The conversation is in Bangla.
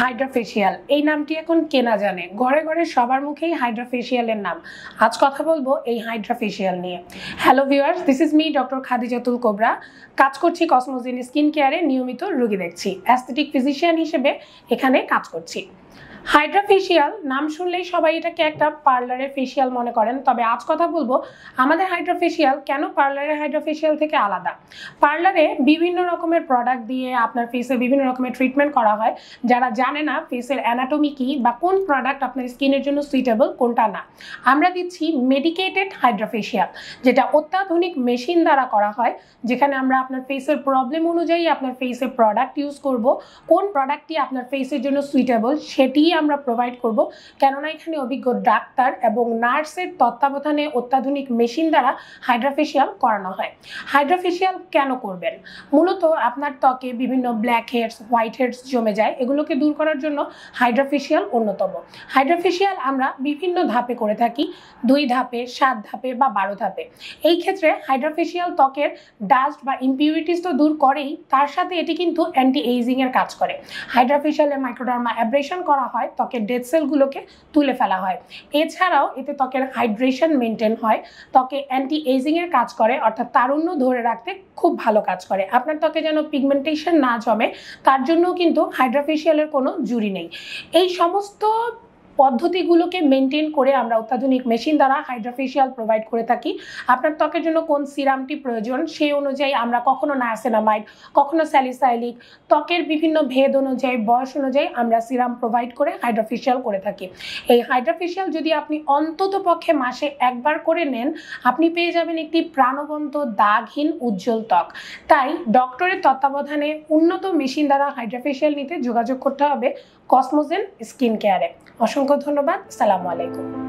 হাইড্রোফেশিয়াল এই নামটি এখন কেনা জানে, ঘরে ঘরে সবার মুখেই হাইড্রোফেশিয়ালের নাম। আজ কথা বলবো এই হাইড্রোফেশিয়াল নিয়ে। Hello viewers, this is me doctor Khadijatul cobra. কাজ করছি কসমোজেন স্কিন কেয়ারে, নিয়মিত রোগী দেখছি, অ্যাস্থেটিক ফিজিশিয়ান হিসেবে এখানে কাজ করছি। হাইড্রোফেশিয়াল নাম শুনলেই সবাই এটাকে একটা পার্লারের ফেশিয়াল মনে করেন, তবে আজ কথা বলবো আমাদের হাইড্রোফেশিয়াল কেন পার্লারের হাইড্রোফেশিয়াল থেকে আলাদা। পার্লারে বিভিন্ন রকমের প্রোডাক্ট দিয়ে আপনার ফেসে বিভিন্ন রকমের ট্রিটমেন্ট করা হয়। যারা জানে না ফেসের অ্যানাটমি কি বা কোন প্রোডাক্ট আপনার স্কিনের জন্য সুইটেবল কোনটা না, আমরা দিচ্ছি মেডিকেটেড হাইড্রোফেশিয়াল, যেটা অত্যাধুনিক মেশিন দ্বারা করা হয়, যেখানে আমরা আপনার ফেসের প্রবলেম অনুযায়ী আপনার ফেসে প্রোডাক্ট ইউজ করব, কোন প্রোডাক্টটি আপনার ফেসের জন্য সুইটেবল সেটি আমরা প্রোভাইড করব। কেননা এখানে অভিজ্ঞ ডাক্তার এবং নার্সের তত্ত্বাবধানে অত্যাধুনিক মেশিন দ্বারা হাইড্রোফেশিয়াল করানো হয়। হাইড্রোফেশিয়াল কেন করবেন? মূলত আপনার ত্বকে বিভিন্ন ব্ল্যাক হেডস, হোয়াইট হেডস জমে যায়, এগুলোকে দূর করার জন্য হাইড্রোফেশিয়াল অন্যতম। হাইড্রোফেশিয়াল আমরা বিভিন্ন ধাপে করে থাকি, 2 ধাপে, 7 ধাপে বা 12 ধাপে। এই ক্ষেত্রে হাইড্রোফেশিয়াল ত্বকের ডাস্ট বা ইমপিউরিটিস তো দূর করেই, তার সাথে এটি কিন্তু অ্যান্টি এইজিং এর কাজ করে। হাইড্রোফেশিয়ালে মাইক্রোডার্মা অ্যাব্রেশন করা হয়, ত্বকের ডেড সেলগুলোকে তুলে ফেলা হয়। এছাড়াও এতে ত্বকের হাইড্রেশন মেনটেন হয়, ত্বকে অ্যান্টি এইজিং এর কাজ করে, অর্থাৎ তারুণ্য ধরে রাখতে খুব ভালো কাজ করে। আপনার ত্বকে যেন পিগমেন্টেশন না জমে, তার জন্য কিন্তু হাইড্রোফেশিয়ালের কোনো জুড়ি নেই। এই সমস্ত পদ্ধতিগুলোকে মেনটেন করে আমরা অত্যাধুনিক মেশিন দ্বারা হাইড্রোফেশিয়াল প্রোভাইড করে থাকি। আপনার ত্বকের জন্য কোন সিরামটি প্রয়োজন সেই অনুযায়ী আমরা কখনো নায়াসিনামাইড, কখনো স্যালিসাইলিক, ত্বকের বিভিন্ন ভেদ অনুযায়ী, বয়স অনুযায়ী আমরা সিরাম প্রোভাইড করে হাইড্রোফেশিয়াল করে থাকি। এই হাইড্রোফেশিয়াল যদি আপনি অন্তত পক্ষে মাসে একবার করে নেন, আপনি পেয়ে যাবেন একটি প্রাণবন্ত দাগহীন উজ্জ্বল ত্বক। তাই ডক্টরের তত্ত্বাবধানে উন্নত মেশিন দ্বারা হাইড্রোফেশিয়াল নিতে যোগাযোগ করতে হবে কসমোজেন স্কিন কেয়ারে। অসংখ্য ধন্যবাদ। আসসালামু আলাইকুম।